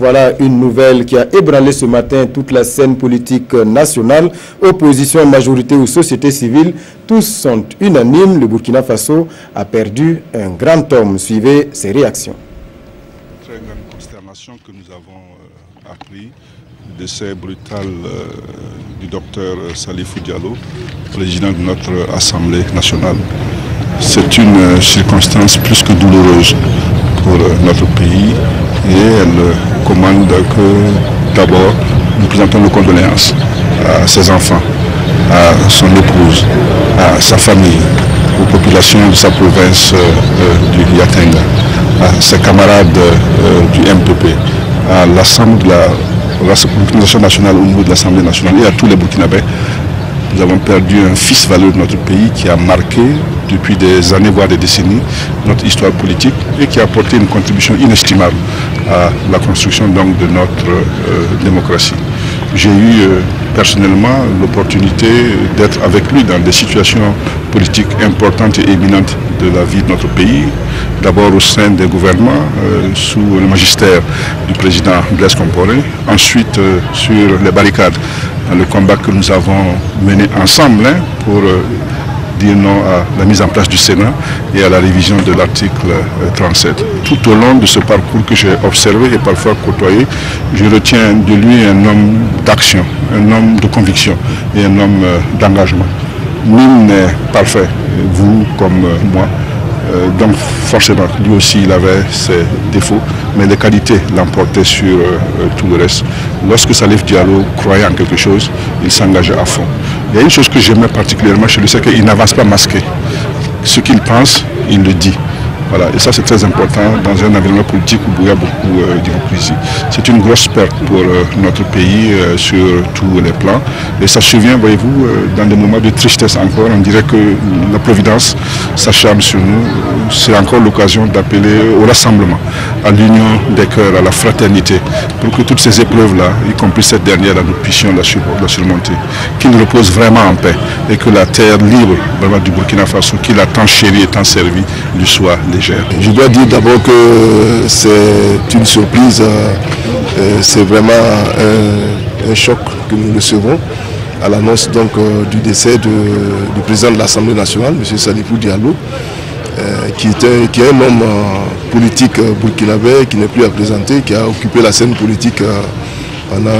Voilà une nouvelle qui a ébranlé ce matin toute la scène politique nationale. Opposition, majorité ou société civile, tous sont unanimes. Le Burkina Faso a perdu un grand homme. Suivez ses réactions. Très grande consternation que nous avons appris du décès brutal du docteur Salifou Diallo, président de notre Assemblée nationale. C'est une circonstance plus que douloureuse pour notre pays et elle commande que d'abord nous présentons nos condoléances à ses enfants, à son épouse, à sa famille, aux populations de sa province du Yatenga, à ses camarades du MPP, à l'Assemblée de l'Organisation nationale au niveau de l'Assemblée nationale et à tous les Burkinabés. Nous avons perdu un fils valeureux de notre pays qui a marqué depuis des années, voire des décennies, notre histoire politique et qui a apporté une contribution inestimable à la construction donc, de notre démocratie. J'ai eu personnellement l'opportunité d'être avec lui dans des situations politiques importantes et éminentes de la vie de notre pays. D'abord au sein des gouvernements, sous le magistère du président Blaise Compaoré, ensuite sur les barricades, dans le combat que nous avons mené ensemble pour dire non à la mise en place du Sénat et à la révision de l'article 37. Tout au long de ce parcours que j'ai observé et parfois côtoyé, je retiens de lui un homme d'action, un homme de conviction et un homme d'engagement. Nul n'est parfait, vous comme moi. Donc forcément, lui aussi il avait ses défauts, mais les qualités l'emportaient sur tout le reste. Lorsque Salif Diallo croyait en quelque chose, il s'engageait à fond. Il y a une chose que j'aimais particulièrement chez lui, c'est qu'il n'avance pas masqué. Ce qu'il pense, il le dit. Voilà. Et ça c'est très important dans un environnement politique où il y a beaucoup d'hypocrisie. C'est une grosse perte pour notre pays sur tous les plans. Et ça survient, voyez-vous, dans des moments de tristesse encore. On dirait que la Providence s'acharne sur nous. C'est encore l'occasion d'appeler au rassemblement, à l'union des cœurs, à la fraternité, pour que toutes ces épreuves-là, y compris cette dernière, nous puissions la surmonter. Qu'il repose vraiment en paix et que la terre libre vraiment du Burkina Faso, qu'il a tant chéri et tant servi, lui soit légère. Je dois dire d'abord que c'est une surprise, c'est vraiment un choc que nous recevons à l'annonce donc du décès du président de l'Assemblée nationale, M. Salifou Diallo, qui est un homme politique burkinabé qui n'est plus à présenter, qui a occupé la scène politique pendant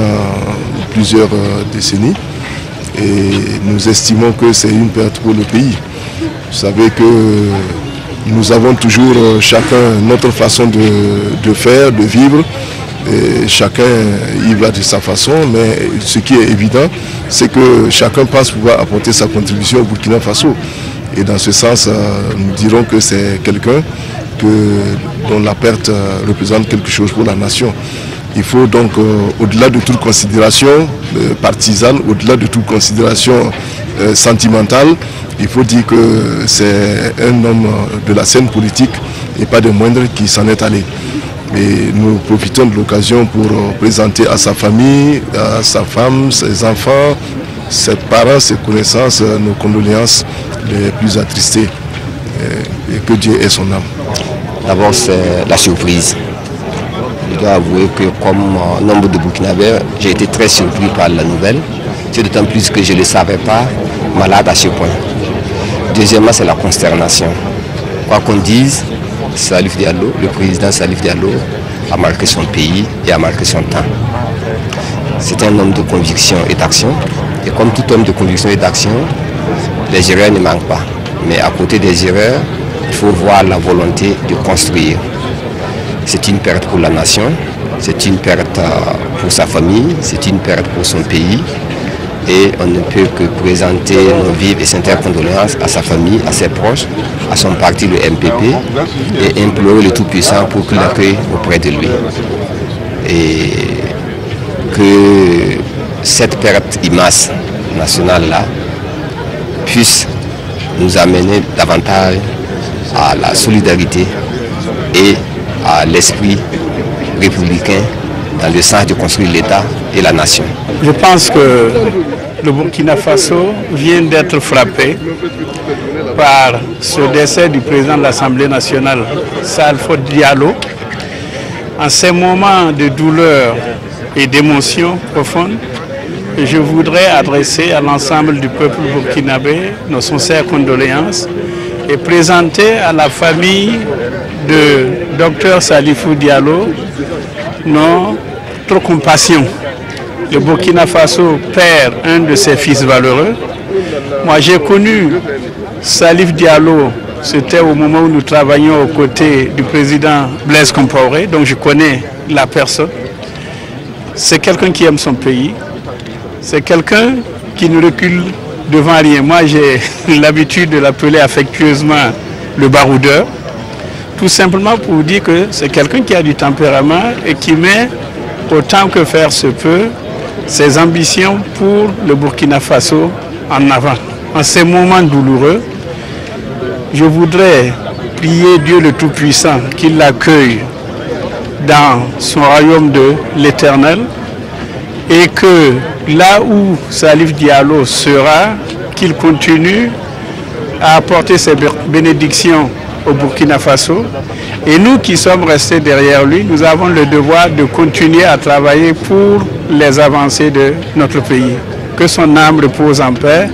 plusieurs décennies. Et nous estimons que c'est une perte pour le pays. Vous savez que nous avons toujours chacun notre façon de faire, de vivre. Et chacun y va de sa façon, mais ce qui est évident, c'est que chacun pense pouvoir apporter sa contribution au Burkina Faso. Et dans ce sens, nous dirons que c'est quelqu'un dont la perte représente quelque chose pour la nation. Il faut donc, au-delà de toute considération partisane, au-delà de toute considération sentimentale, il faut dire que c'est un homme de la scène politique et pas des moindres qui s'en est allé. Et nous profitons de l'occasion pour présenter à sa famille, à sa femme, ses enfants, ses parents, ses connaissances, nos condoléances les plus attristées. Et que Dieu ait son âme. D'abord, c'est la surprise. Je dois avouer que comme nombre de Burkinabés, j'ai été très surpris par la nouvelle. C'est d'autant plus que je ne le savais pas malade à ce point. Deuxièmement, c'est la consternation. Quoi qu'on dise, Salif Diallo, le président Salif Diallo a marqué son pays et a marqué son temps. C'est un homme de conviction et d'action. Et comme tout homme de conviction et d'action, les erreurs ne manquent pas. Mais à côté des erreurs, il faut voir la volonté de construire. C'est une perte pour la nation, c'est une perte pour sa famille, c'est une perte pour son pays. Et on ne peut que présenter nos vives et sincères condoléances à sa famille, à ses proches, à son parti, le MPP, et implorer le Tout-Puissant pour qu'il l'accueille auprès de lui. Et que cette perte immense nationale-là puisse nous amener davantage à la solidarité et à l'esprit républicain dans le sens de construire l'État et la nation. Je pense que le Burkina Faso vient d'être frappé par ce décès du président de l'Assemblée nationale, Salifou Diallo. En ces moments de douleur et d'émotion profonde, je voudrais adresser à l'ensemble du peuple burkinabé nos sincères condoléances et présenter à la famille de Dr Salifou Diallo notre compassion. Le Burkina Faso perd un de ses fils valeureux. Moi, j'ai connu Salif Diallo, c'était au moment où nous travaillions aux côtés du président Blaise Compaoré, donc je connais la personne. C'est quelqu'un qui aime son pays, c'est quelqu'un qui ne recule devant rien. Moi, j'ai l'habitude de l'appeler affectueusement le baroudeur, tout simplement pour vous dire que c'est quelqu'un qui a du tempérament et qui met autant que faire se peut ses ambitions pour le Burkina Faso en avant. En ces moments douloureux, je voudrais prier Dieu le Tout-Puissant qu'il l'accueille dans son royaume de l'Éternel et que là où Salif Diallo sera, qu'il continue à apporter ses bénédictions au Burkina Faso. Et nous qui sommes restés derrière lui, nous avons le devoir de continuer à travailler pour les avancées de notre pays. Que son âme repose en paix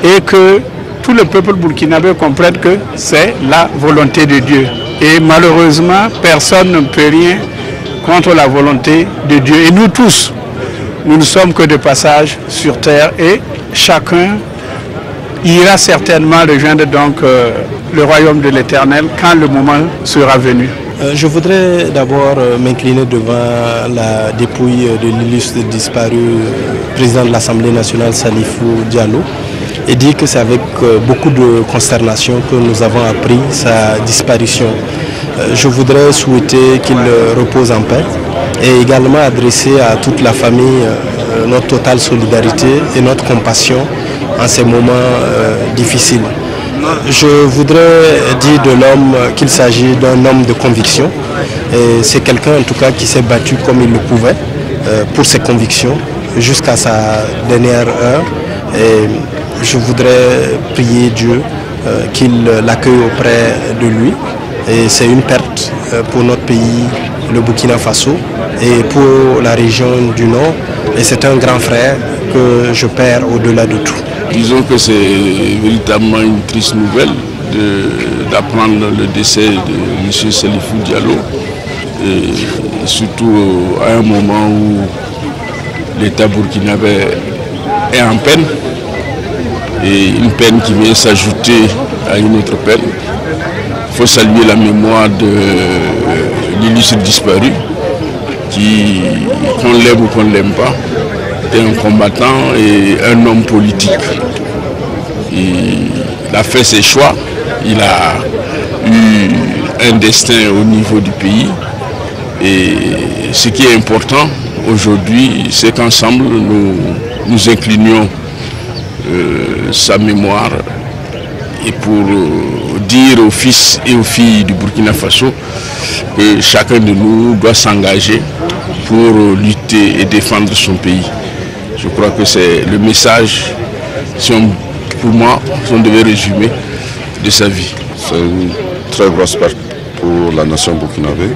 et que tout le peuple burkinabé comprenne que c'est la volonté de Dieu. Et malheureusement, personne ne peut rien contre la volonté de Dieu. Et nous tous, nous ne sommes que de passage sur terre et chacun ira certainement rejoindre donc le royaume de l'Éternel quand le moment sera venu. Je voudrais d'abord m'incliner devant la dépouille de l'illustre disparu président de l'Assemblée nationale Salifou Diallo et dire que c'est avec beaucoup de consternation que nous avons appris sa disparition. Je voudrais souhaiter qu'il repose en paix et également adresser à toute la famille notre totale solidarité et notre compassion en ces moments difficiles. Je voudrais dire de l'homme qu'il s'agit d'un homme de conviction. C'est quelqu'un en tout cas qui s'est battu comme il le pouvait pour ses convictions jusqu'à sa dernière heure. Et je voudrais prier Dieu qu'il l'accueille auprès de lui. Et c'est une perte pour notre pays, le Burkina Faso, et pour la région du Nord. Et c'est un grand frère que je perds au-delà de tout. Disons que c'est véritablement une triste nouvelle d'apprendre le décès de M. Salifou Diallo, et surtout à un moment où l'État burkinabé est en peine, et une peine qui vient s'ajouter à une autre peine. Il faut saluer la mémoire de l'illustre disparu, qui, qu'on l'aime ou qu'on ne l'aime pas, était un combattant et un homme politique. Il a fait ses choix, il a eu un destin au niveau du pays. Et ce qui est important aujourd'hui, c'est qu'ensemble nous inclinions sa mémoire et pour dire aux fils et aux filles du Burkina Faso que chacun de nous doit s'engager pour lutter et défendre son pays. Je crois que c'est le message, pour moi, si on devait résumer, de sa vie. C'est une très grosse perte pour la nation burkinabé.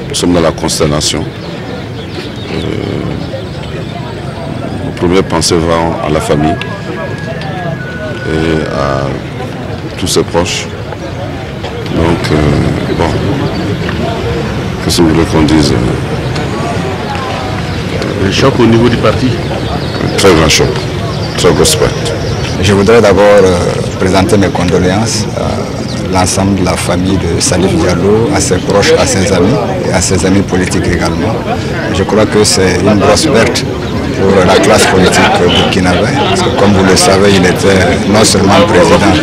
Nous sommes dans la consternation. Nos premières pensées vont à la famille et à tous ses proches. Donc, bon, qu'est-ce que vous voulez qu'on dise? Un choc au niveau du parti? Un très grand choc, très grosse perte. Je voudrais d'abord présenter mes condoléances à l'ensemble de la famille de Salif Diallo, à ses proches, à ses amis et à ses amis politiques également. Je crois que c'est une grosse perte pour la classe politique burkinabé, parce que comme vous le savez, il était non seulement président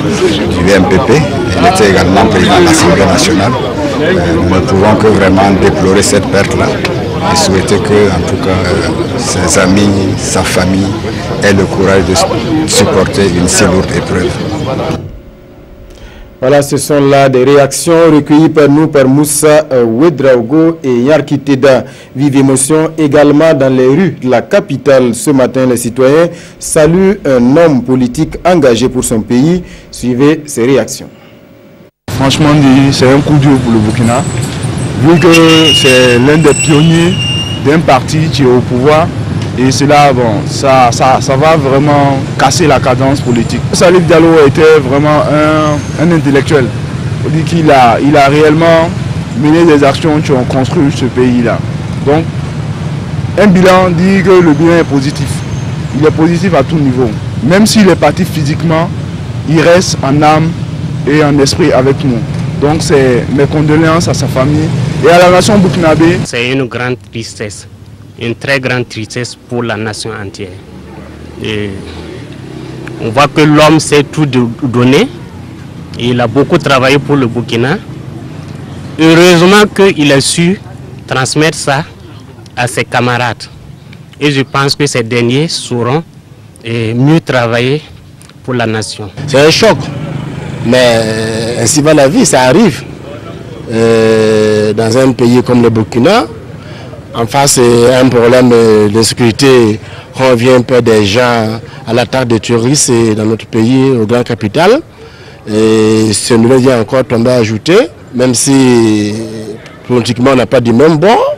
du MPP, il était également président de l'Assemblée nationale. Nous ne pouvons que vraiment déplorer cette perte-là et souhaiter que, en tout cas, ses amis, sa famille aient le courage de supporter une si lourde épreuve. Voilà, ce sont là des réactions recueillies par nous, par Moussa Ouedraogo et Yarki Teda. Vive émotion également dans les rues de la capitale. Ce matin, les citoyens saluent un homme politique engagé pour son pays. Suivez ces réactions. franchement dit, c'est un coup dur pour le Burkina, vu que c'est l'un des pionniers d'un parti qui est au pouvoir. Et cela, bon, ça va vraiment casser la cadence politique. Salif Diallo était vraiment un intellectuel. On dit qu'il a réellement mené des actions qui ont construit ce pays-là. Donc, un bilan dit que le bilan est positif. Il est positif à tout niveau. Même s'il est parti physiquement, il reste en âme et en esprit avec nous. Donc, c'est mes condoléances à sa famille et à la nation burkinabé. C'est une grande tristesse. Une très grande tristesse pour la nation entière. Et on voit que l'homme s'est tout donné. Il a beaucoup travaillé pour le Burkina. Heureusement qu'il a su transmettre ça à ses camarades. Et je pense que ces derniers sauront mieux travailler pour la nation. C'est un choc, mais ainsi va la vie, ça arrive. Dans un pays comme le Burkina, en face à un problème de sécurité, on vient peu des gens à l'attaque des touristes dans notre pays, aux grandes capitales. Et ce nouvel vient encore tomber à ajouter, même si politiquement on n'a pas du même bord.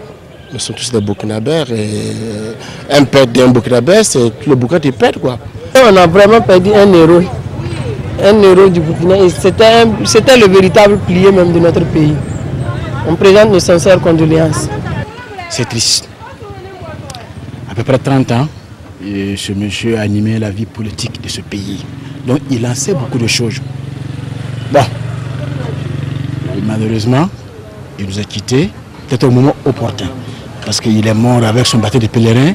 Nous sommes tous des Burkinabés et un pète d'un Burkinabé, c'est tout le Burkina qui pète quoi. On a vraiment perdu un héros du Burkina et c'était le véritable pilier même de notre pays. On présente nos sincères condoléances. C'est triste. À peu près 30 ans, ce monsieur a animé la vie politique de ce pays. Donc il en sait beaucoup de choses. Bon, malheureusement, il nous a quittés, peut-être au moment opportun. Parce qu'il est mort avec son bateau de pèlerin